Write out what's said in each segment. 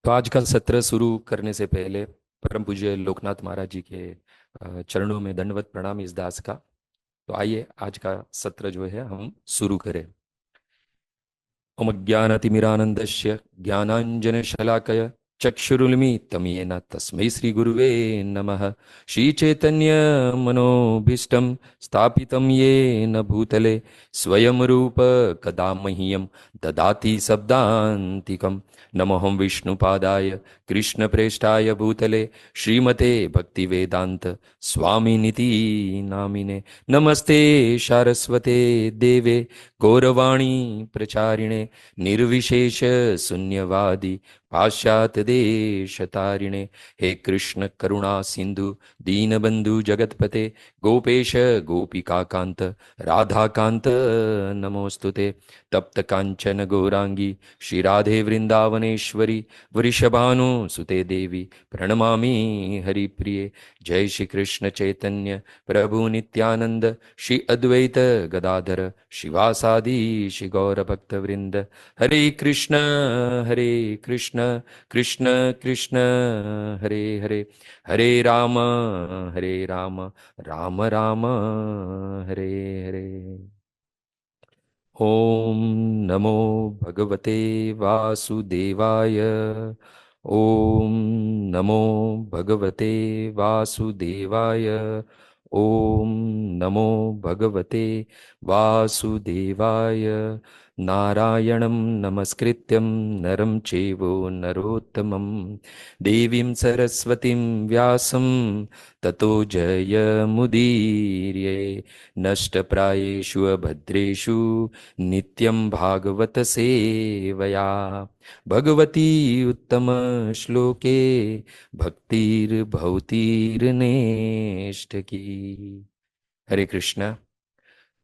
तो आज का सत्र शुरू करने से पहले परम पूज्य लोकनाथ महाराज जी के चरणों में दंडवत प्रणाम इस दास का। तो आइए आज का सत्र जो है हम शुरू करें। ओम ज्ञानतिमिरानंदस्य ज्ञानांजनशलाकय चक्षुरुन्मीलितं येन तस्मै श्रीगुरुवे नमः। श्रीचैतन्य मनोभीष्टं स्थापितं येन भूतले स्वयं रूप कदा मह्यं ददाति शब्दान्तिकं। नमोऽहं विष्णुपादाय कृष्णप्रेष्ठाय भूतले श्रीमते भक्तिवेदांत स्वामिनिति नामिने। नमस्ते सारस्वते देवे गौरवाणी प्रचारिणे निर्विशेष शून्यवादी पाश्चात्य देश तारिणे। हे कृष्ण करुणा सिंधु दीनबंधु जगतपते गोपेश गोपिका कांत राधा कांत नमोस्तुते। तप्त कांचन गौरांगी श्री राधे वृंदावनेश्वरी वृषभानुसुते देवी प्रणमामि हरिप्रिये। जय श्री कृष्ण चैतन्य प्रभु नित्यानंद श्री अद्वैत गदाधर शिवासादि श्री गौर भक्त वृंद। हरे कृष्ण कृष्ण कृष्ण हरे हरे, हरे राम राम राम हरे हरे। ओम नमो भगवते वासुदेवाय। ओम नमो भगवते वासुदेवाय। ओम नमो भगवते वासुदेवाय। नारायणं नमस्कृत्यं नरं चैव नरोत्तमं देवीं सरस्वतीं व्यासं ततो जयमुदीरये। नष्टप्रायेषु अभद्रेषु नित्यं भागवत सेवया भगवती उत्तम श्लोके भक्तिर्भवतीर्नेष्ठ की। हरे कृष्णा।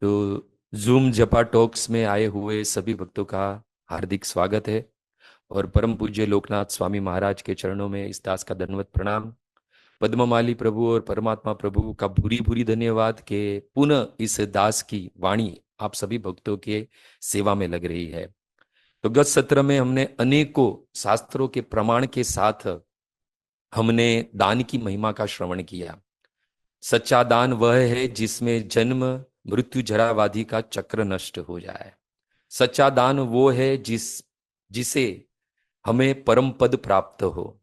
तो जूम जपा टॉक्स में आए हुए सभी भक्तों का हार्दिक स्वागत है और परम पूज्य लोकनाथ स्वामी महाराज के चरणों में इस दास का दंडवत प्रणाम। पद्ममाली प्रभु और परमात्मा प्रभु का भूरी भूरी धन्यवाद के पुनः इस दास की वाणी आप सभी भक्तों के सेवा में लग रही है। तो गत सत्र में हमने अनेकों शास्त्रों के प्रमाण के साथ हमने दान की महिमा का श्रवण किया। सच्चा दान वह है जिसमें जन्म मृत्यु जरावाधि का चक्र नष्ट हो जाए। सच्चा दान वो है जिसे हमें परम पद प्राप्त हो,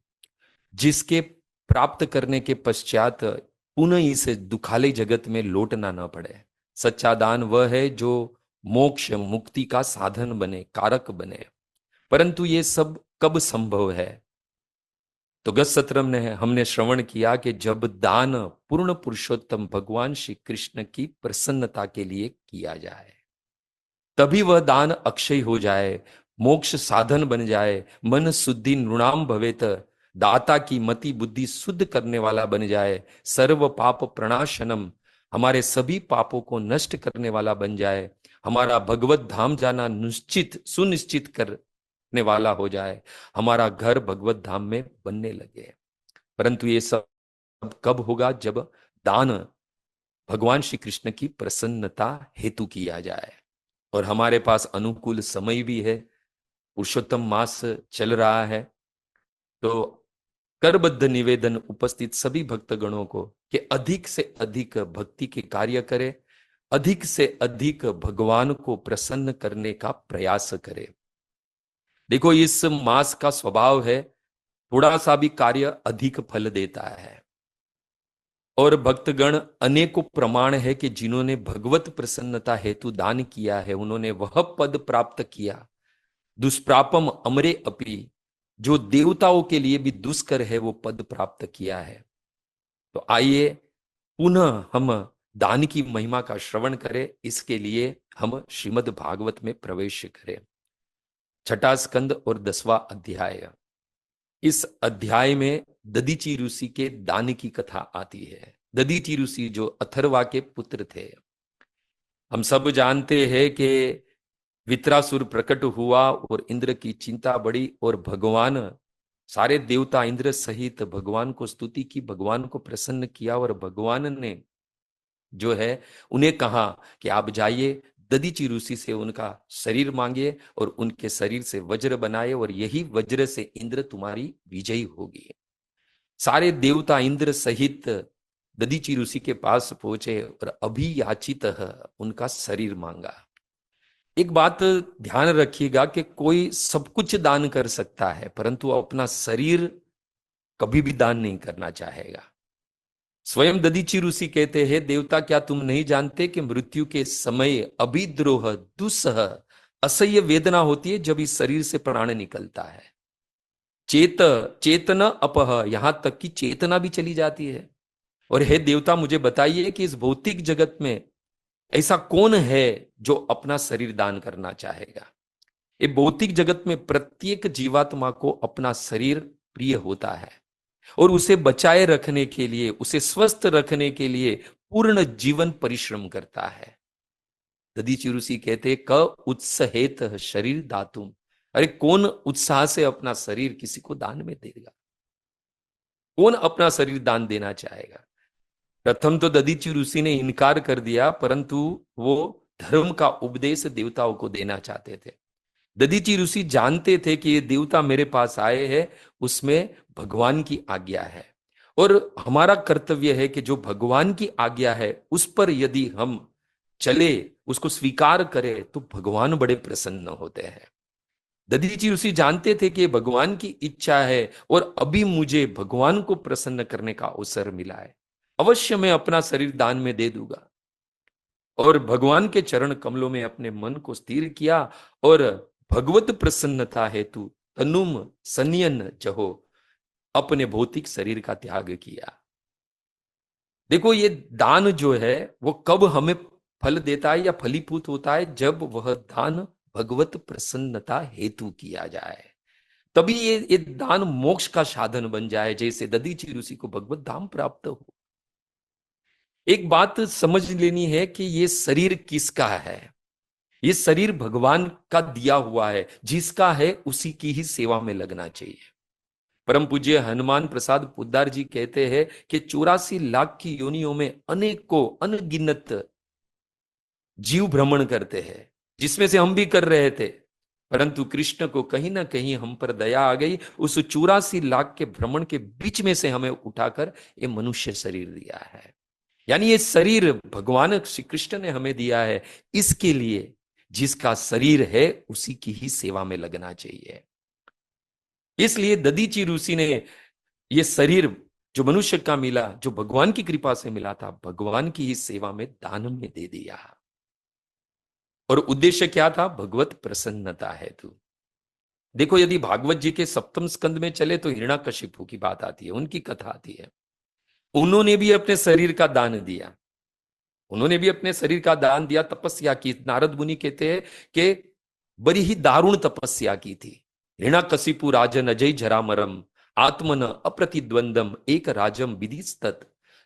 जिसके प्राप्त करने के पश्चात पुनः इस दुखाले जगत में लौटना न पड़े। सच्चा दान वह है जो मोक्ष मुक्ति का साधन बने, कारक बने। परंतु ये सब कब संभव है? तो गत सत्र में हमने श्रवण किया कि जब दान पूर्ण पुरुषोत्तम भगवान श्री कृष्ण की प्रसन्नता के लिए किया जाए, तभी वह दान अक्षय हो जाए, मोक्ष साधन बन जाए, मन शुद्धि नृणाम भवेत, दाता की मति बुद्धि शुद्ध करने वाला बन जाए, सर्व पाप प्रणाशनम, हमारे सभी पापों को नष्ट करने वाला बन जाए, हमारा भगवत धाम जाना निश्चित सुनिश्चित करने वाला हो जाए, हमारा घर भगवत धाम में बनने लगे। परंतु ये सब कब होगा? जब दान भगवान श्री कृष्ण की प्रसन्नता हेतु किया जाए और हमारे पास अनुकूल समय भी है, पुरुषोत्तम मास चल रहा है। तो करबद्ध निवेदन उपस्थित सभी भक्तगणों को कि अधिक से अधिक भक्ति के कार्य करें, अधिक से अधिक भगवान को प्रसन्न करने का प्रयास करें। देखो, इस मास का स्वभाव है थोड़ा सा भी कार्य अधिक फल देता है। और भक्तगण अनेकों प्रमाण है कि जिन्होंने भगवत प्रसन्नता हेतु दान किया है उन्होंने वह पद प्राप्त किया, दुष्प्रापम अमरे अपि, जो देवताओं के लिए भी दुष्कर है वो पद प्राप्त किया है। तो आइए पुनः हम दान की महिमा का श्रवण करें। इसके लिए हम श्रीमद् भागवत में प्रवेश करें। छठा स्कंद और 10वां अध्याय। इस अध्याय में दधीचि ऋषि के दान की कथा आती है। दधीचि ऋषि जो अथर्वा के पुत्र थे। हम सब जानते हैं कि वित्रासुर प्रकट हुआ और इंद्र की चिंता बढ़ी और भगवान, सारे देवता इंद्र सहित भगवान को स्तुति की, भगवान को प्रसन्न किया और भगवान ने जो है उन्हें कहा कि आप जाइए दधीचि ऋषि से उनका शरीर मांगिए और उनके शरीर से वज्र बनाए, और यही वज्र से इंद्र तुम्हारी विजयी होगी। सारे देवता इंद्र सहित दधीचि ऋषि के पास पहुंचे और अभियाचित उनका शरीर मांगा। एक बात ध्यान रखिएगा कि कोई सब कुछ दान कर सकता है, परंतु अपना शरीर कभी भी दान नहीं करना चाहेगा। स्वयं दधीचि ऋषि कहते हैं, देवता क्या तुम नहीं जानते कि मृत्यु के समय अभिद्रोह दुस्सह असह्य वेदना होती है जब इस शरीर से प्राण निकलता है। चेतना अपह, यहां तक कि चेतना भी चली जाती है। और हे देवता मुझे बताइए कि इस भौतिक जगत में ऐसा कौन है जो अपना शरीर दान करना चाहेगा। ये भौतिक जगत में प्रत्येक जीवात्मा को अपना शरीर प्रिय होता है, और उसे बचाए रखने के लिए, उसे स्वस्थ रखने के लिए पूर्ण जीवन परिश्रम करता है। दधीचि ऋषि कहते, क उत्सहेत शरीर दातुम, अरे कौन उत्साह से अपना शरीर किसी को दान में देगा? कौन अपना शरीर दान देना चाहेगा? प्रथम तो दधीचि ऋषि ने इनकार कर दिया, परंतु वो धर्म का उपदेश देवताओं को देना चाहते थे। दधीचि ऋषि जानते थे कि ये देवता मेरे पास आए हैं, उसमें भगवान की आज्ञा है, और हमारा कर्तव्य है कि जो भगवान की आज्ञा है उस पर यदि हम चले, उसको स्वीकार करें, तो भगवान बड़े प्रसन्न होते हैं। दधीचि ऋषि जानते थे कि भगवान की इच्छा है, और अभी मुझे भगवान को प्रसन्न करने का अवसर मिला है, अवश्य मैं अपना शरीर दान में दे दूंगा। और भगवान के चरण कमलों में अपने मन को स्थिर किया, और भगवत प्रसन्नता हेतु तनुम सन्यन जहो, अपने भौतिक शरीर का त्याग किया। देखो, ये दान जो है वो कब हमें फल देता है या फलीभूत होता है? जब वह दान भगवत प्रसन्नता हेतु किया जाए, तभी ये दान मोक्ष का साधन बन जाए, जैसे दधीचि ऋषि को भगवत धाम प्राप्त हो। एक बात समझ लेनी है कि ये शरीर किसका है? ये शरीर भगवान का दिया हुआ है, जिसका है उसी की ही सेवा में लगना चाहिए। परम पूज्य हनुमान प्रसाद पोद्दार जी कहते हैं कि 84 लाख की योनियों में अनेकों अनगिनत जीव भ्रमण करते हैं, जिसमें से हम भी कर रहे थे, परंतु कृष्ण को कहीं ना कहीं हम पर दया आ गई। उस 84 लाख के भ्रमण के बीच में से हमें उठाकर ये मनुष्य शरीर दिया है। यानी ये शरीर भगवान श्री कृष्ण ने हमें दिया है, इसके लिए जिसका शरीर है उसी की ही सेवा में लगना चाहिए। इसलिए दधीचि ऋषि ने ये शरीर जो मनुष्य का मिला, जो भगवान की कृपा से मिला था, भगवान की ही सेवा में दान में दे दिया। और उद्देश्य क्या था? भगवत प्रसन्नता हेतु। देखो, यदि भागवत जी के सप्तम स्कंद में चले तो हिरण्याकशिपु की बात आती है, उनकी कथा आती है। उन्होंने भी अपने शरीर का दान दिया, उन्होंने भी अपने शरीर का दान दिया, तपस्या की। नारद मुनि कहते हैं कि बड़ी ही दारुण तपस्या की थी। हिरण्याकशिपु राजन अजय जरामरम आत्मन अप्रतिद्वंदम एक राजम विधिस्तत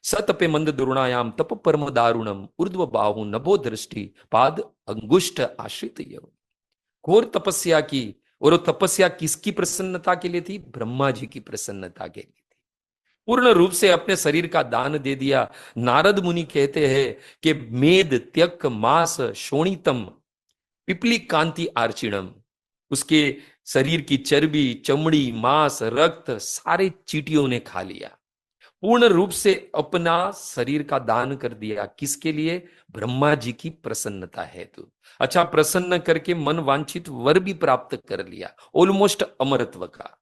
सतपे मंद दुर्णायाम तप परम दारुणम ऊर्ध्व बाहु नभो दृष्टि पाद अंगुष्ठ आश्रित। घोर तपस्या की, और वो तपस्या किसकी प्रसन्नता के लिए थी? ब्रह्मा जी की प्रसन्नता के लिए थी। पूर्ण रूप से अपने शरीर का दान दे दिया। नारद मुनि कहते हैं कि मेद त्यक मास शोणितम पिपली कांति आर्चिणम, उसके शरीर की चर्बी, चमड़ी, मांस, रक्त सारे चींटियों ने खा लिया। पूर्ण रूप से अपना शरीर का दान कर दिया। किसके लिए? ब्रह्मा जी की प्रसन्नता हेतु। अच्छा, प्रसन्न करके मन वांछित वर भी प्राप्त कर लिया, ऑलमोस्ट अमरत्व का।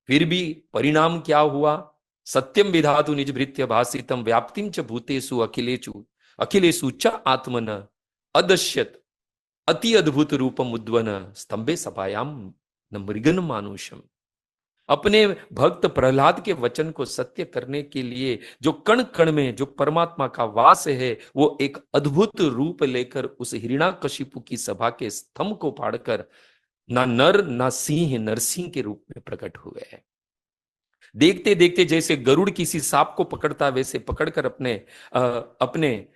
फिर भी परिणाम क्या हुआ? सत्यम विधातु निज भृत्य भाषितम व्याप्तिम च भूतेषु अखिलेषु अखिलेषु च आत्मन अदश्यत अति अद्भुत रूपम उद्वन स्तंभे सभायाम न मृगन मानुषम। अपने भक्त प्रहलाद के वचन को सत्य करने के लिए जो कण कण में जो परमात्मा का वास है, वो एक अद्भुत रूप लेकर उस हिरण्याकशिपु की सभा के स्तंभ को फाड़कर ना नर ना सिंह नरसिंह के रूप में प्रकट हुए हैं। देखते देखते जैसे गरुड़ किसी सांप को पकड़ता, वैसे पकड़कर अपने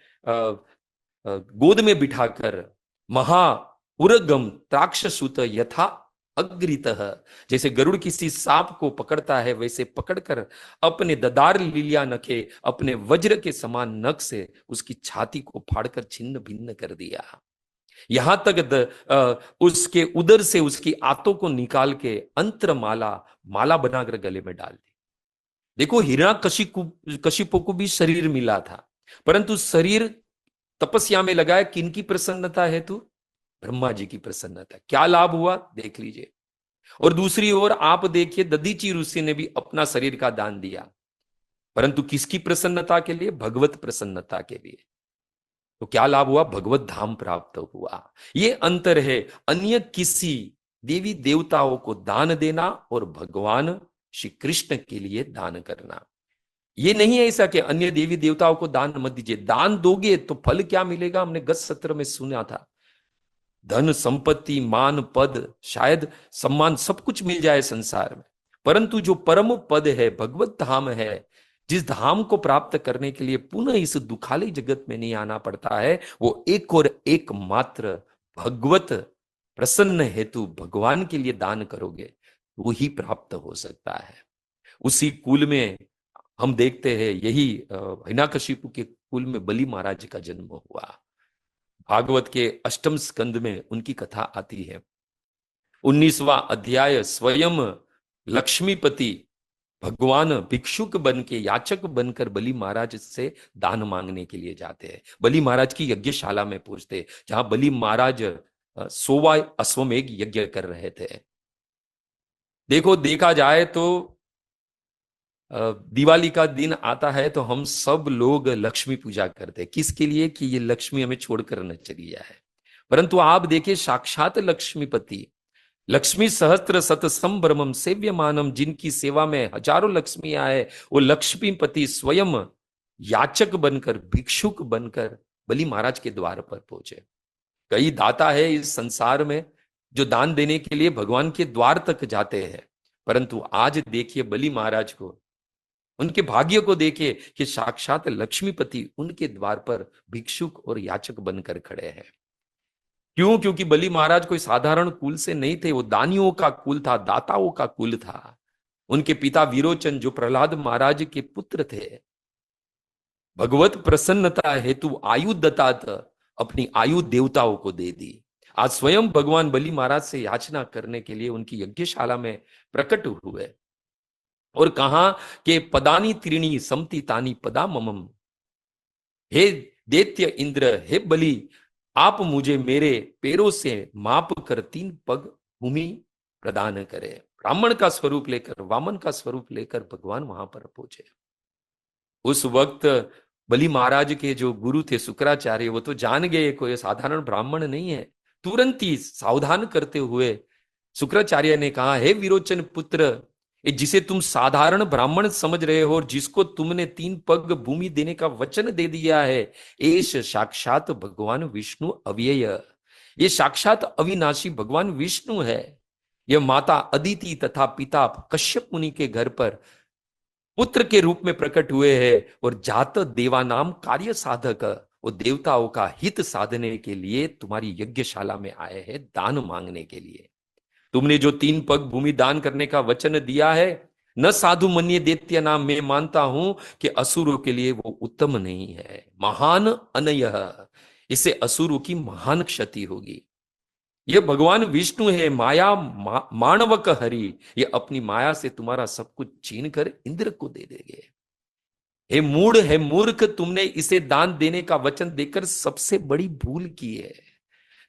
गोद में बिठाकर महा उरगम त्राक्षसूत यथा अग्रितः, जैसे गरुड़ किसी सांप को पकड़ता है वैसे पकड़कर अपने ददार लीलिया नखे अपने वज्र के समान नख से उसकी छाती को फाड़कर छिन्न भिन्न कर दिया। यहां तक उसके उदर से उसकी आंतों को निकाल के अंतर माला माला बनाकर गले में डाल दी। देखो, कशिपु को भी शरीर मिला था, परंतु शरीर तपस्या में लगाया किनकी प्रसन्नता हेतु? ब्रह्मा जी की प्रसन्नता। क्या लाभ हुआ देख लीजिए। और दूसरी ओर आप देखिए, दधीची ऋषि ने भी अपना शरीर का दान दिया, परंतु किसकी प्रसन्नता के लिए? भगवत प्रसन्नता के लिए। तो क्या लाभ हुआ? भगवत धाम प्राप्त हुआ। ये अंतर है अन्य किसी देवी देवताओं को दान देना और भगवान श्री कृष्ण के लिए दान करना। ये नहीं है ऐसा कि अन्य देवी देवताओं को दान मत दीजिए, दान दोगे तो फल क्या मिलेगा? हमने गत सत्र में सुना था, धन संपत्ति मान पद शायद सम्मान सब कुछ मिल जाए संसार में, परंतु जो परम पद है, भगवत धाम है, जिस धाम को प्राप्त करने के लिए पुनः इस दुखाली जगत में नहीं आना पड़ता है, वो एक और एक मात्र भगवत प्रसन्न हेतु भगवान के लिए दान करोगे वो ही प्राप्त हो सकता है। उसी कुल में हम देखते हैं, यही हिरण्यकशिपु के कुल में बलि महाराज का जन्म हुआ। भागवत के अष्टम स्कंद में उनकी कथा आती है। 19वां अध्याय, स्वयं लक्ष्मीपति भगवान भिक्षुक बन के, याचक बनकर बलि महाराज से दान मांगने के लिए जाते हैं। बलि महाराज की यज्ञशाला में पहुंचते, जहां बलि महाराज 100वां अश्वमेघ यज्ञ कर रहे थे। देखो, देखा जाए तो दिवाली का दिन आता है तो हम सब लोग लक्ष्मी पूजा करते हैं। किसके लिए? कि ये लक्ष्मी हमें छोड़कर न चली जाए। परंतु आप देखिए, साक्षात लक्ष्मीपति, लक्ष्मी सहस्त्र सत संभ्रमम सेव्यमानम, जिनकी सेवा में हजारों लक्ष्मियां है, वो लक्ष्मीपति स्वयं याचक बनकर, भिक्षुक बनकर बलि महाराज के द्वार पर पहुंचे। कई दाता है इस संसार में जो दान देने के लिए भगवान के द्वार तक जाते हैं, परंतु आज देखिए बलि महाराज को, उनके भाग्य को देखिए कि साक्षात लक्ष्मीपति उनके द्वार पर भिक्षुक और याचक बनकर खड़े हैं। क्यों? क्योंकि बलि महाराज कोई साधारण कुल से नहीं थे, वो दानियों का कुल था, दाताओं का कुल था। उनके पिता विरोचन जो प्रहलाद महाराज के पुत्र थे, भगवत प्रसन्नता हेतु आयु दत्तात अपनी आयु देवताओं को दे दी। आज स्वयं भगवान बलि महाराज से याचना करने के लिए उनकी यज्ञशाला में प्रकट हुए और कहा कि पदानी त्रीणी समति तानी पदा ममम, हे दैत्य इंद्र, हे बलि, आप मुझे मेरे पैरों से माप कर 3 पग भूमि प्रदान करें। ब्राह्मण का स्वरूप लेकर, वामन का स्वरूप लेकर भगवान वहां पर पहुंचे। उस वक्त बलि महाराज के जो गुरु थे शुक्राचार्य, वो तो जान गए कोई साधारण ब्राह्मण नहीं है। तुरंत ही सावधान करते हुए शुक्राचार्य ने कहा, हे विरोचन पुत्र, जिसे तुम साधारण ब्राह्मण समझ रहे हो और जिसको तुमने 3 पग भूमि देने का वचन दे दिया है, एश साक्षात भगवान विष्णु अव्यय, ये साक्षात अविनाशी भगवान विष्णु है। यह माता अदिति तथा पिता कश्यप मुनि के घर पर पुत्र के रूप में प्रकट हुए हैं और जात देवानाम कार्य साधक, वो देवताओं का हित साधने के लिए तुम्हारी यज्ञशाला में आए हैं, दान मांगने के लिए। तुमने जो 3 पग भूमि दान करने का वचन दिया है, न साधु मन्य दैत्य नाम, मैं मानता हूं कि असुरों के लिए वो उत्तम नहीं है, महान अनयः, इससे असुरों की महान क्षति होगी। ये भगवान विष्णु है, माया मानवक हरि, ये अपनी माया से तुम्हारा सब कुछ छीन कर इंद्र को दे देंगे। हे मूढ़, है मूर्ख, तुमने इसे दान देने का वचन देकर सबसे बड़ी भूल की है।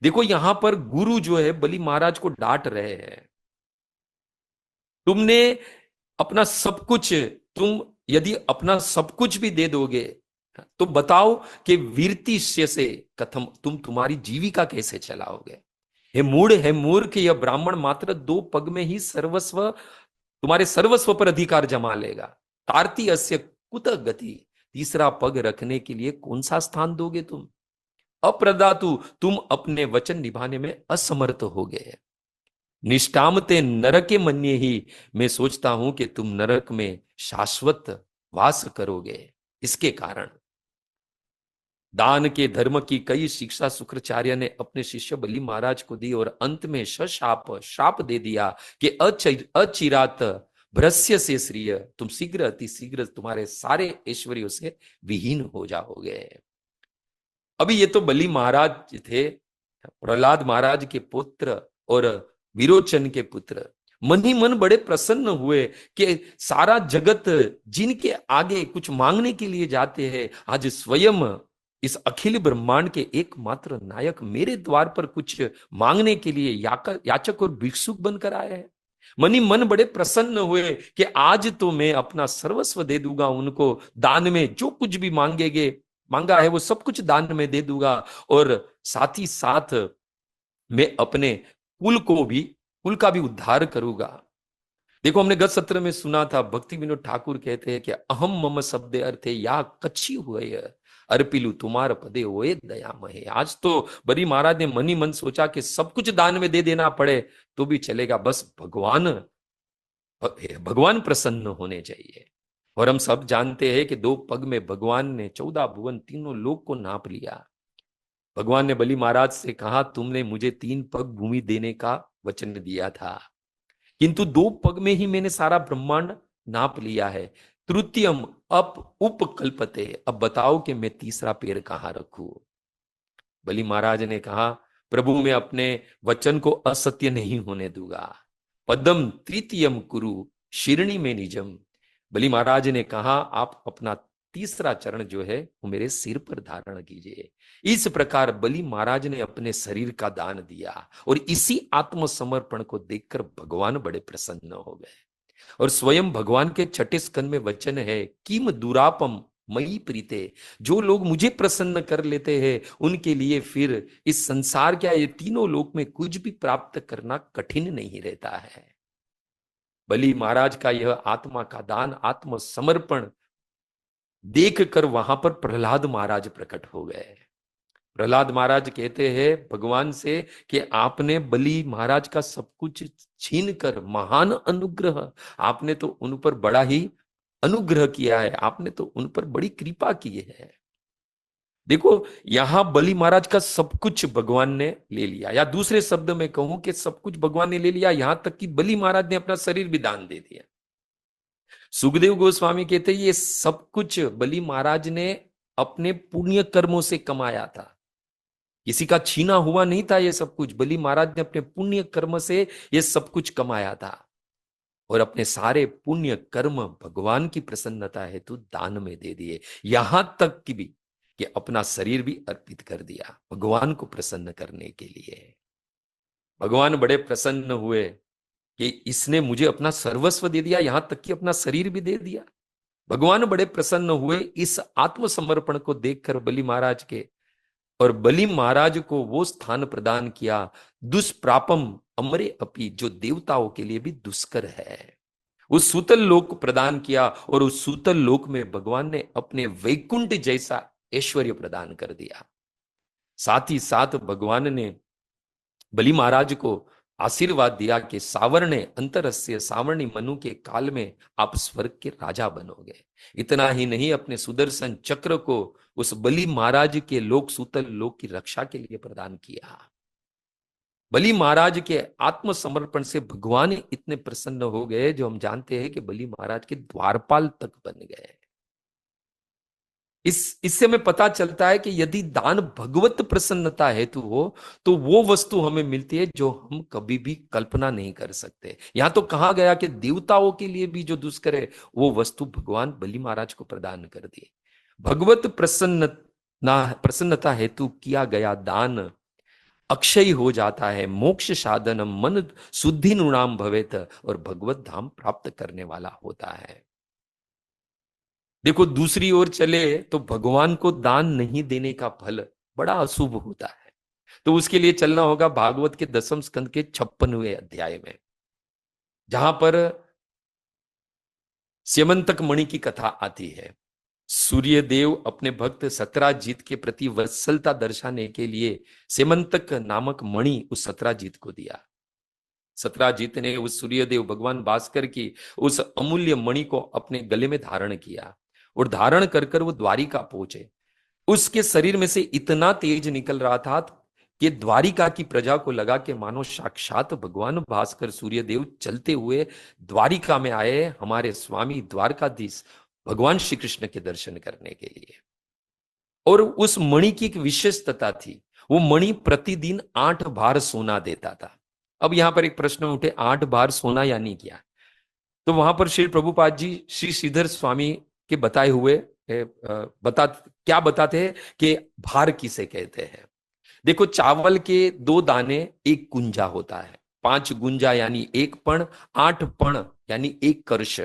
देखो, यहां पर गुरु जो है बलि महाराज को डांट रहे हैं। तुमने अपना सब कुछ, तुम यदि अपना सब कुछ भी दे दोगे तो बताओ कि वीरतिष्य से कथम, तुम तुम्हारी जीविका कैसे चलाओगे? हे मूढ़, है मूर्ख, यह ब्राह्मण मात्र 2 पग में ही सर्वस्व, तुम्हारे सर्वस्व पर अधिकार जमा लेगा। तारती अस्य कुत गति, तीसरा पग रखने के लिए कौन सा स्थान दोगे तुम? अप्रदातु, तुम अपने वचन निभाने में असमर्थ हो गए। निष्कामते नरके मन्ये ही, मैं सोचता हूं कि तुम नरक में शाश्वत वास करोगे। इसके कारण दान के धर्म की कई शिक्षा शुक्राचार्य ने अपने शिष्य बलि महाराज को दी और अंत में शाप दे दिया कि अचिरात भ्रस्य से श्रिय, तुम शीघ्र अति शीघ्र तुम्हारे सारे ऐश्वर्यों से विहीन हो जाओगे। अभी ये तो बलि महाराज थे, प्रहलाद महाराज के पुत्र और विरोचन के पुत्र मन ही मन बड़े प्रसन्न हुए कि सारा जगत जिनके आगे कुछ मांगने के लिए जाते हैं, आज स्वयं इस अखिल ब्रह्मांड के एकमात्र नायक मेरे द्वार पर कुछ मांगने के लिए याचक और भिक्षुक बनकर आए हैं। मन ही मन बड़े प्रसन्न हुए कि आज तो मैं अपना सर्वस्व दे दूंगा उनको, दान में जो कुछ भी मांगा है वो सब कुछ दान में दे दूंगा, और साथ ही साथ मैं अपने कुल का भी उद्धार करूंगा। देखो, हमने गत सत्र में सुना था, भक्ति विनोद ठाकुर कहते हैं कि अहम मम शब्द अर्थे या कच्ची हुए अर्पिलू तुम्हार पदे होए दयामय। आज तो बलि महाराज ने मन ही मन सोचा कि सब कुछ दान में दे देना पड़े तो भी चलेगा, बस भगवान प्रसन्न होने चाहिए। और हम सब जानते हैं कि 2 पग में भगवान ने 14 भुवन तीनों लोक को नाप लिया। भगवान ने बलि महाराज से कहा, तुमने मुझे 3 पग भूमि देने का वचन दिया था, किंतु 2 पग में ही मैंने सारा ब्रह्मांड नाप लिया है। तृतीयम अप उपकल्पते, अब बताओ कि मैं तीसरा पैर कहां रखूं। बलि महाराज ने कहा, प्रभु मैं अपने वचन को असत्य नहीं होने दूंगा। पदम तृतीयम कुरु शिरणी में निजम। बलि महाराज ने कहा, आप अपना तीसरा चरण जो है वो मेरे सिर पर धारण कीजिए। इस प्रकार बलि महाराज ने अपने शरीर का दान दिया, और इसी आत्मसमर्पण को देखकर भगवान बड़े प्रसन्न हो गए। और स्वयं भगवान के 6ठे स्कंद में वचन है, किम दुरापम मई प्रीते, जो लोग मुझे प्रसन्न कर लेते हैं उनके लिए फिर इस संसार क्या, ये तीनों लोक में कुछ भी प्राप्त करना कठिन नहीं रहता है। बलि महाराज का यह आत्मा का दान, आत्मसमर्पण देखकर वहां पर प्रहलाद महाराज प्रकट हो गए। प्रहलाद महाराज कहते हैं भगवान से कि आपने बलि महाराज का सब कुछ छीन कर महान अनुग्रह, आपने तो उन पर बड़ा ही अनुग्रह किया है, आपने तो उन पर बड़ी कृपा की है। देखो, यहां बलि महाराज का सब कुछ भगवान ने ले लिया, या दूसरे शब्द में कहूं कि सब कुछ भगवान ने ले लिया, यहां तक कि बलि महाराज ने अपना शरीर भी दान दे दिया। सुखदेव गोस्वामी कहते हैं ये सब कुछ बलि महाराज ने अपने पुण्य कर्मों से कमाया था, किसी का छीना हुआ नहीं था। ये सब कुछ बलि महाराज ने अपने पुण्य कर्म से ये सब कुछ कमाया था, और अपने सारे पुण्य कर्म भगवान की प्रसन्नता हेतु दान में दे दिए। यहां तक कि भी कि अपना शरीर भी अर्पित कर दिया भगवान को प्रसन्न करने के लिए। भगवान बड़े प्रसन्न हुए कि इसने मुझे अपना सर्वस्व दे दिया, यहां तक कि अपना शरीर भी दे दिया। भगवान बड़े प्रसन्न हुए इस आत्मसमर्पण को देखकर बलि महाराज के, और बलि महाराज को वो स्थान प्रदान किया दुष्प्रापम अमरे अपि, जो देवताओं के लिए भी दुष्कर है। उस सूतल लोक प्रदान किया, और उस सूतल लोक में भगवान ने अपने वैकुंठ जैसा ऐश्वर्य प्रदान कर दिया। साथ ही साथ भगवान ने बलि महाराज को आशीर्वाद दिया कि सावरणे अंतरस्य, सावरणी मनु के काल में आप स्वर्ग के राजा बनोगे। इतना ही नहीं, अपने सुदर्शन चक्र को उस बलि महाराज के लोक सूतल लोक की रक्षा के लिए प्रदान किया। बलि महाराज के आत्मसमर्पण से भगवान इतने प्रसन्न हो गए, जो हम जानते हैं कि बलि महाराज के द्वारपाल तक बन गए। इससे हमें पता चलता है कि यदि दान भगवत प्रसन्नता हेतु हो तो वो वस्तु हमें मिलती है जो हम कभी भी कल्पना नहीं कर सकते। यहां तो कहा गया कि देवताओं के लिए भी जो दुष्कर है वो वस्तु भगवान बलि महाराज को प्रदान कर दी। भगवत प्रसन्नता हेतु किया गया दान अक्षय हो जाता है, मोक्ष साधनम मन शुद्धि नृणाम भवेत, और भगवत धाम प्राप्त करने वाला होता है। देखो, दूसरी ओर चले तो भगवान को दान नहीं देने का फल बड़ा अशुभ होता है। तो उसके लिए चलना होगा भागवत के 10वें स्कंद के 56वें अध्याय में, जहां पर स्यमंतक मणि की कथा आती है। सूर्य देव अपने भक्त सत्राजीत के प्रति वत्सलता दर्शाने के लिए स्यमंतक नामक मणि उस सत्राजीत को दिया। सत्राजीत ने उस सूर्यदेव भगवान भास्कर की उस अमूल्य मणि को अपने गले में धारण किया, और धारण कर कर वो द्वारिका पहुंचे। उसके शरीर में से इतना तेज निकल रहा था कि द्वारिका की प्रजा को लगा कि मानो साक्षात भगवान भास्कर सूर्यदेव चलते हुए द्वारिका में आए, हमारे स्वामी द्वारकाधीश भगवान श्री कृष्ण के दर्शन करने के लिए। और उस मणि की एक विशेषता थी, वो मणि प्रतिदिन 8 बार सोना देता था। अब यहां पर एक प्रश्न उठे, 8 बार सोना यानी क्या? तो वहां पर श्री प्रभुपाद जी श्री श्रीधर स्वामी के बताए हुए क्या बताते हैं कि भार किसे कहते हैं। देखो, चावल के 2 दाने एक गुंजा होता है, 5 गुंजा यानी 1 पण, 8 पण यानी 1 कर्श,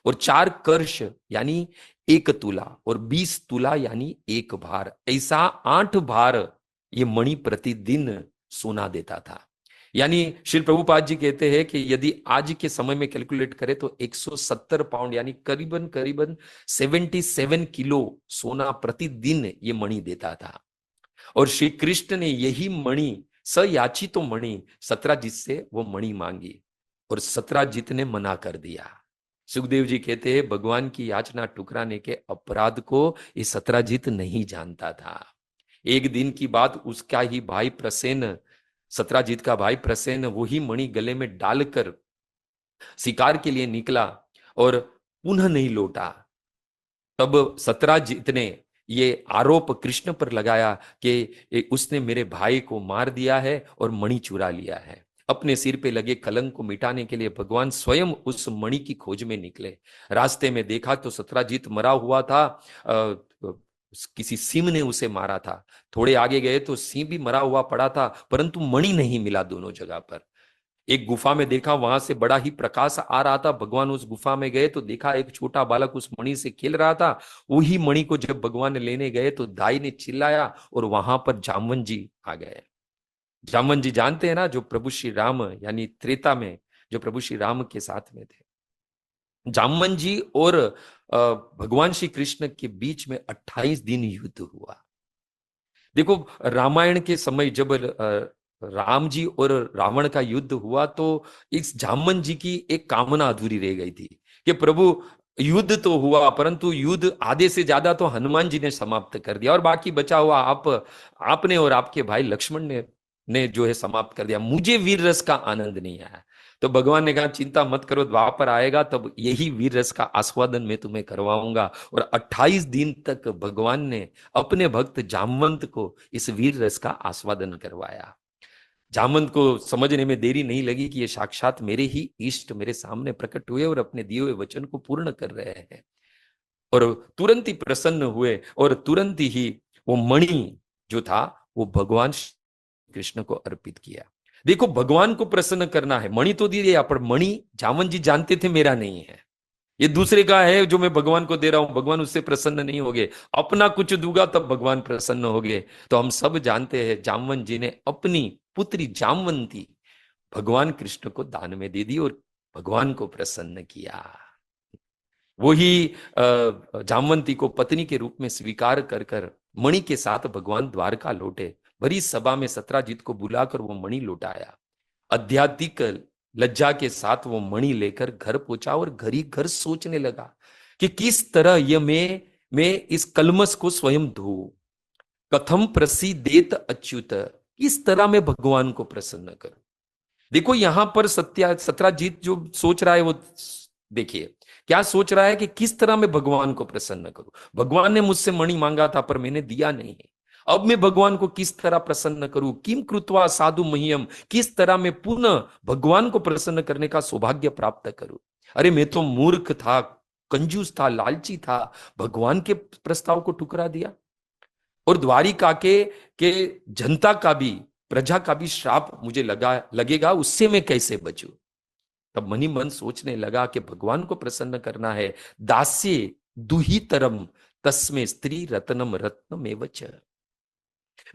और 4 कर्श यानी 1 तुला, और 20 तुला यानी 1 भार। ऐसा 8 बार ये मणि प्रतिदिन सोना देता था। यानी श्री प्रभुपाद जी कहते हैं कि यदि आज के समय में कैलकुलेट करें तो 170 पाउंड यानी करीबन करीबन 77 किलो सोना प्रतिदिन ये मणि देता था। और श्री कृष्ण ने यही मणि, सयाचित मणि, सत्राजीत से वो मणि मांगी और सत्राजीत ने मना कर दिया। सुखदेव जी कहते हैं भगवान की याचना ठुकराने के अपराध को ये सत्राजीत नहीं जानता था। एक दिन की बात, उसका ही भाई प्रसेन, सत्राजीत का भाई प्रसेन, वही मणि गले में डालकर शिकार के लिए निकला और पुनः नहीं लौटा। तब सत्राजीत ने ये आरोप कृष्ण पर लगाया कि उसने मेरे भाई को मार दिया है और मणि चुरा लिया है। अपने सिर पे लगे कलंक को मिटाने के लिए भगवान स्वयं उस मणि की खोज में निकले। रास्ते में देखा तो सत्राजीत मरा हुआ था, किसी सिंह ने उसे मारा था। थोड़े आगे गए तो सिंह भी मरा हुआ पड़ा था, परंतु मणि नहीं मिला दोनों जगह पर। एक गुफा में देखा, वहां से बड़ा ही प्रकाश आ रहा था। भगवान उस गुफा में गए तो देखा एक छोटा बालक उस मणि से खेल रहा था। वही मणि को जब भगवान लेने गए तो दाई ने चिल्लाया और वहां पर जामवन जी आ गए। जामवन जी जानते हैं ना, जो प्रभु श्री राम यानी त्रेता में जो प्रभु श्री राम के साथ में थे। जामवन जी और भगवान श्री कृष्ण के बीच में 28 दिन युद्ध हुआ। देखो, रामायण के समय जब राम जी और रावण का युद्ध हुआ तो इस जामवन जी की एक कामना अधूरी रह गई थी कि प्रभु, युद्ध तो हुआ परंतु युद्ध आधे से ज्यादा तो हनुमान जी ने समाप्त कर दिया और बाकी बचा हुआ आपने और आपके भाई लक्ष्मण ने जो है समाप्त कर दिया। मुझे वीर रस का आनंद नहीं आया। तो भगवान ने कहा चिंता मत करो, द्वापर आएगा तब यही वीर रस का आस्वादन मैं तुम्हें करवाऊंगा। और 28 दिन तक भगवान ने अपने भक्त जामवंत को इस वीर रस का आस्वादन करवाया। जामवंत को समझने में देरी नहीं लगी कि ये साक्षात मेरे ही इष्ट मेरे सामने प्रकट हुए और अपने दिए हुए वचन को पूर्ण कर रहे हैं। और तुरंत ही प्रसन्न हुए और तुरंत ही वो मणि जो था वो भगवान कृष्ण को अर्पित किया। देखो, भगवान को प्रसन्न करना है, मणि तो दिया पर मणि जामवन जी जानते थे मेरा नहीं है, ये दूसरे का है जो मैं भगवान को दे रहा हूं। भगवान उससे प्रसन्न नहीं होगे, अपना कुछ दूंगा तब भगवान प्रसन्न होगे। तो हम सब जानते हैं जामवन जी ने अपनी पुत्री जामवंती भगवान कृष्ण को दान में दे दी और भगवान को प्रसन्न किया। वही जामवंती को पत्नी के रूप में स्वीकार कर कर मणि के साथ भगवान द्वारका लौटे। बड़ी सभा में सत्राजीत को बुलाकर वो मणि लौटाया। आध्यात्मिक लज्जा के साथ वो मणि लेकर घर पहुंचा और घर ही घर सोचने लगा कि किस तरह ये मैं इस कलमस को स्वयं धो, कथम प्रसीदेत अच्युत, किस तरह मैं भगवान को प्रसन्न करूं। देखो, यहां पर सत्राजीत जो सोच रहा है वो देखिए, क्या सोच रहा है कि किस तरह मैं भगवान को प्रसन्न करूं। भगवान ने मुझसे मणि मांगा था पर मैंने दिया नहीं। अब मैं भगवान को किस तरह प्रसन्न करूं, किम कृत्वा साधु मह्यम, किस तरह मैं पुनः भगवान को प्रसन्न करने का सौभाग्य प्राप्त करूं। अरे मैं तो मूर्ख था, कंजूस था, लालची था, भगवान के प्रस्ताव को ठुकरा दिया और द्वारिका के जनता का भी, प्रजा का भी श्राप मुझे लगेगा, उससे मैं कैसे बचूं। तब मनी मन सोचने लगा कि भगवान को प्रसन्न करना है। दास्य दुहितरम तस्मे स्त्री रत्नम रत्नमेव च,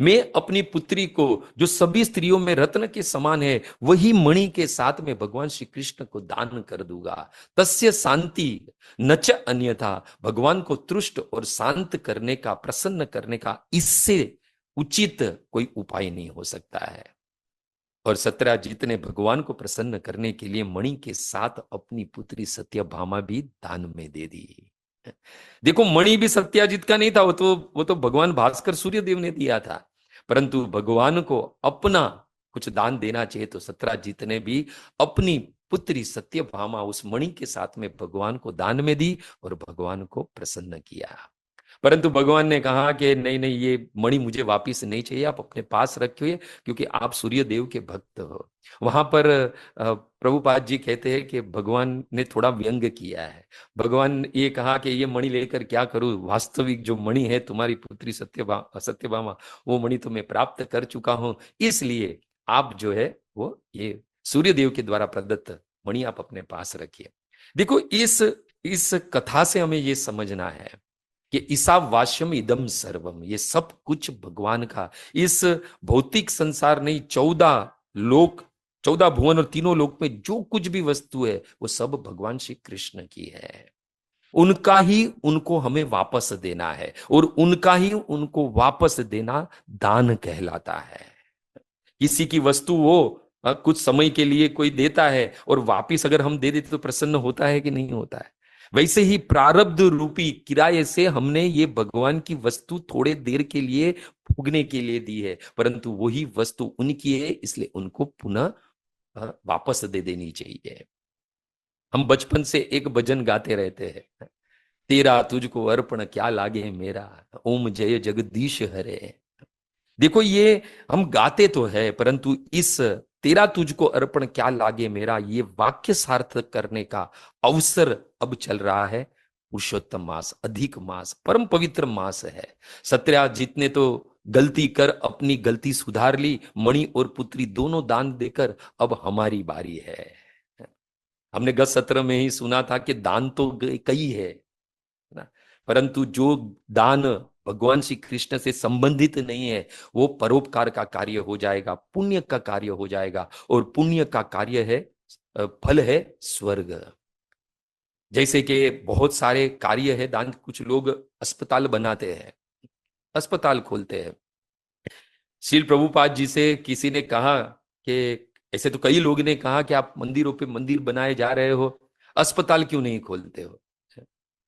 मैं अपनी पुत्री को जो सभी स्त्रियों में रत्न के समान है वही मणि के साथ में भगवान श्री कृष्ण को दान कर दूंगा। तस्य शांति न च अन्यथा, भगवान को तुष्ट और शांत करने का, प्रसन्न करने का इससे उचित कोई उपाय नहीं हो सकता है। और सत्यजीत ने भगवान को प्रसन्न करने के लिए मणि के साथ अपनी पुत्री सत्यभामा भी दान में दे दी। देखो मणि भी सत्याजित का नहीं था, वो तो भगवान भास्कर सूर्य देव ने दिया था। परंतु भगवान को अपना कुछ दान देना चाहिए, तो सत्यजित ने भी अपनी पुत्री सत्यभामा उस मणि के साथ में भगवान को दान में दी और भगवान को प्रसन्न किया। परंतु भगवान ने कहा कि नहीं नहीं, ये मणि मुझे वापिस नहीं चाहिए, आप अपने पास रखिए, क्योंकि आप सूर्य देव के भक्त हो। वहां पर प्रभुपाद जी कहते हैं कि भगवान ने थोड़ा व्यंग किया है। भगवान ये कहा कि ये मणि लेकर क्या करूं, वास्तविक जो मणि है तुम्हारी पुत्री सत्यभामा, वो मणि तो मैं प्राप्त कर चुका हूं, इसलिए आप जो है वो ये सूर्य देव के द्वारा प्रदत्त मणि आप अपने पास रखिए। देखो इस कथा से हमें ये समझना है कि ईसावास्यम इदम सर्वम, ये सब कुछ भगवान का। इस भौतिक संसार नहीं, 14 लोक, 14 भुवन और तीनों लोक में जो कुछ भी वस्तु है वो सब भगवान श्री कृष्ण की है। उनका ही उनको हमें वापस देना है, और उनका ही उनको वापस देना दान कहलाता है। किसी की वस्तु हो, कुछ समय के लिए कोई देता है और वापिस अगर हम दे देते तो प्रसन्न होता है कि नहीं होता है। वैसे ही प्रारब्ध रूपी किराए से हमने ये भगवान की वस्तु थोड़े देर के लिए भोगने के लिए दी है, परंतु वही वस्तु उनकी है, इसलिए उनको पुनः वापस दे देनी चाहिए। हम बचपन से एक भजन गाते रहते हैं, तेरा तुझको अर्पण क्या लागे मेरा, ओम जय जगदीश हरे। देखो ये हम गाते तो है, परंतु इस तेरा तुझको अर्पण क्या लागे मेरा, ये वाक्य सार्थक करने का अवसर अब चल रहा है। पुरुषोत्तम मास, अधिक मास, परम पवित्र मास है। सत्याजित ने तो गलती कर अपनी गलती सुधार ली, मणि और पुत्री दोनों दान देकर अब हमारी बारी है। हमने गत सत्र में ही सुना था कि दान तो कई है ना, परंतु जो दान भगवान श्री कृष्ण से संबंधित नहीं है वो परोपकार का कार्य हो जाएगा, पुण्य का कार्य हो जाएगा, और पुण्य का कार्य है, फल है स्वर्ग। जैसे कि बहुत सारे कार्य है दान, कुछ लोग अस्पताल बनाते हैं, अस्पताल खोलते हैं। श्रील प्रभुपाद जी से किसी ने कहा कि ऐसे तो कई लोग ने कहा कि आप मंदिरों पे मंदिर बनाए जा रहे हो, अस्पताल क्यों नहीं खोलते हो,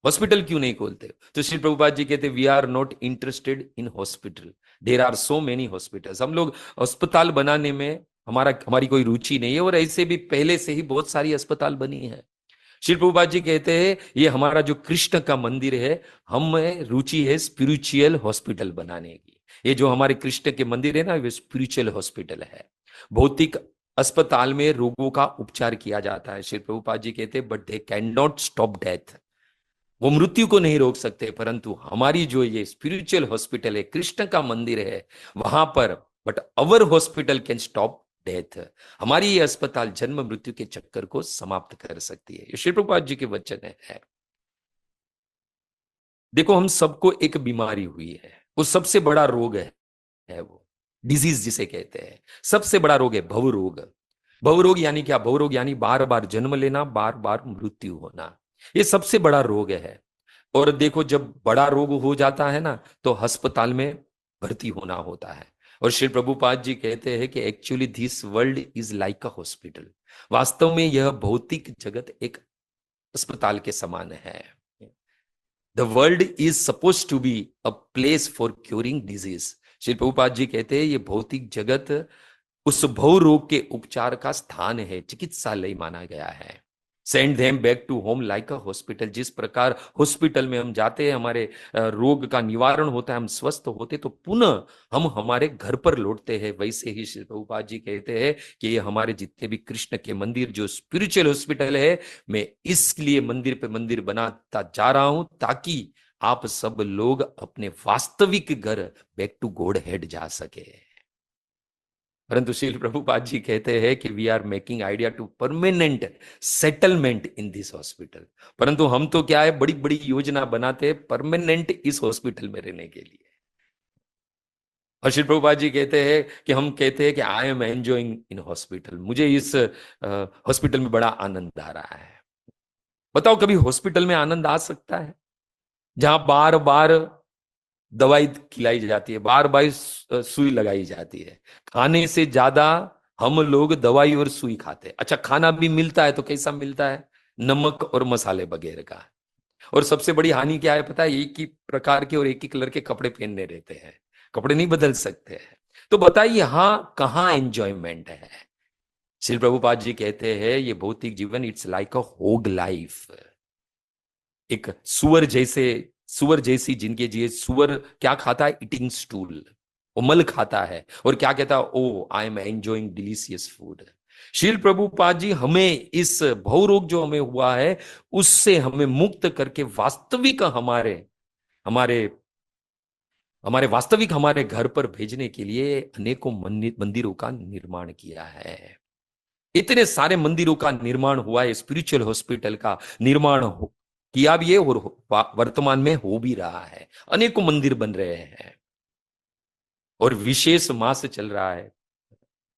हॉस्पिटल क्यों नहीं खोलते हो? तो श्री प्रभुपाद जी कहते we are not interested in hospital, there are so many hospitals. हम लोग अस्पताल बनाने में हमारी कोई रुचि नहीं है, और ऐसे भी पहले से ही बहुत सारी अस्पताल बनी है। श्री प्रभुपाद जी कहते हैं ये हमारा जो कृष्ण का मंदिर है, हमें रुचि है स्पिरिचुअल हॉस्पिटल बनाने की। ये जो हमारे कृष्ण के मंदिर है ना, वो स्पिरिचुअल हॉस्पिटल है। भौतिक अस्पताल में रोगों का उपचार किया जाता है, श्री प्रभुपाद जी कहते हैं, but they can not stop death, वो मृत्यु को नहीं रोक सकते। परंतु हमारी जो ये स्पिरिचुअल हॉस्पिटल है, कृष्ण का मंदिर है, वहां पर but our hospital can stop death, हमारी ये अस्पताल जन्म मृत्यु के चक्कर को समाप्त कर सकती है। ये श्री प्रभुपाद जी के वचन है। देखो हम सबको एक बीमारी हुई है, वो सबसे बड़ा रोग है वो डिजीज जिसे कहते हैं, सबसे बड़ा रोग है भव रोग। भव रोग यानी क्या? भव रोग यानी बार बार जन्म लेना, बार बार मृत्यु होना, ये सबसे बड़ा रोग है। और देखो जब बड़ा रोग हो जाता है ना, तो अस्पताल में भर्ती होना होता है। और श्री प्रभुपाद जी कहते हैं कि actually this world is like a hospital, वास्तव में यह भौतिक जगत एक अस्पताल के समान है। The world is suppose to be a place for curing disease. Shri Prabhupad ji कहते हैं ये भौतिक जगत उस भव रोग के उपचार का स्थान है, चिकित्सालय माना गया है। Send them back to home like a hospital, जिस प्रकार हॉस्पिटल में हम जाते हैं, हमारे रोग का निवारण होता है, हम स्वस्थ होते तो पुनः हम हमारे घर पर लौटते हैं, वैसे ही श्री प्रभुपाद जी कहते हैं कि ये हमारे जितने भी कृष्ण के मंदिर जो स्पिरिचुअल हॉस्पिटल है, मैं इसलिए मंदिर पे मंदिर बनाता जा रहा हूं ताकि आप सब लोग अपने वास्तविक घर बैक टू गॉड हेड जा सके। परंतु श्रील प्रभुपाद जी कहते हैं कि we are making idea to permanent settlement in this hospital. परंतु हम तो क्या है, बड़ी बड़ी योजना बनाते हैं परमानेंट इस हॉस्पिटल में रहने के लिए। और श्री प्रभुपाद जी कहते हैं कि हम कहते हैं कि आई एम एंजॉइंग इन हॉस्पिटल, मुझे इस हॉस्पिटल में बड़ा आनंद आ रहा है। बताओ कभी हॉस्पिटल में आनंद आ सकता है जहां बार बार दवाई खिलाई जाती है, बार बार सुई लगाई जाती है? खाने से ज्यादा हम लोग दवाई और सुई खाते हैं। अच्छा खाना भी मिलता है तो कैसा मिलता है? नमक और मसाले वगैरह का। और सबसे बड़ी हानि क्या है पता है? एक ही प्रकार के और एक ही कलर के कपड़े पहनने रहते हैं, कपड़े नहीं बदल सकते हैं। तो बताइए यहाँ कहाँ एंजॉयमेंट है? श्री प्रभुपाद जी कहते हैं ये भौतिक जीवन इट्स लाइक अ होग लाइफ। एक सुअर जैसी जिंदगी जिए। सुअर क्या खाता है? ईटिंग स्टूल, वो मल खाता है और क्या कहता है? Oh I am enjoying delicious food. Srila Prabhupad ji हमें इस भवरोग जो हमें हुआ है उससे हमें मुक्त करके वास्तविक हमारे हमारे हमारे वास्तविक हमारे घर पर भेजने के लिए अनेकों मंदिरों का निर्माण किया है। इतने सारे मंदिरों का निर्माण हुआ है, स्पिरिचुअल हॉस्पिटल का निर्माण किया भी है और वर्तमान में हो भी रहा है। अनेकों मंदिर बन रहे हैं और विशेष मास चल रहा है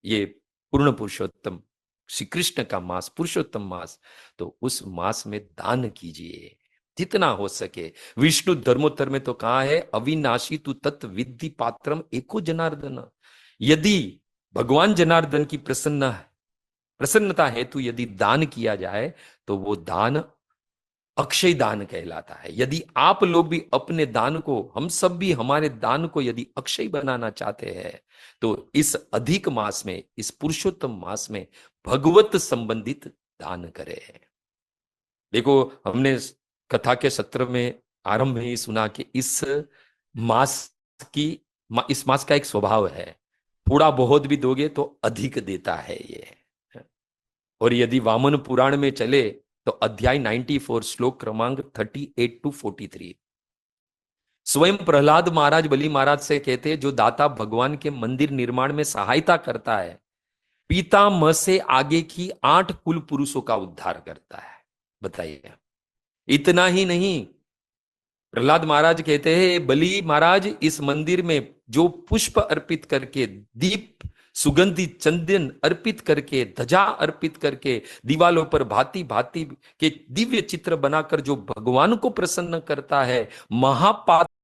ये पूर्ण पुरुषोत्तम श्री कृष्ण का मास, पुरुषोत्तम मास। तो उस मास में दान कीजिए जितना हो सके। विष्णु धर्मोत्तर में तो कहा है अविनाशी तु तत् विद्धि पात्रम एको जनार्दन। यदि भगवान जनार्दन की प्रसन्नता हेतु यदि दान किया जाए तो वो दान अक्षय दान कहलाता है। यदि आप लोग भी अपने दान को, हम सब भी हमारे दान को यदि अक्षय बनाना चाहते हैं तो इस अधिक मास में, इस पुरुषोत्तम मास में भगवत संबंधित दान करें। देखो हमने कथा के सत्र में आरंभ में ही सुना कि मास की इस मास का एक स्वभाव है, थोड़ा बहुत भी दोगे तो अधिक देता है ये। और यदि वामन पुराण में चले तो अध्याय 94 श्लोक क्रमांक 38 टू 43 स्वयं प्रहलाद महाराज बलि महाराज से कहते हैं जो दाता भगवान के मंदिर निर्माण में सहायता करता है पितामह से आगे की 8 कुल पुरुषों का उद्धार करता है। बताइए, इतना ही नहीं, प्रहलाद महाराज कहते हैं बलि महाराज इस मंदिर में जो पुष्प अर्पित करके, दीप सुगंधित चंदन अर्पित करके, ध्वजा अर्पित करके, दीवालों पर भांति भांति के दिव्य चित्र बनाकर जो भगवान को प्रसन्न करता है, महापात्र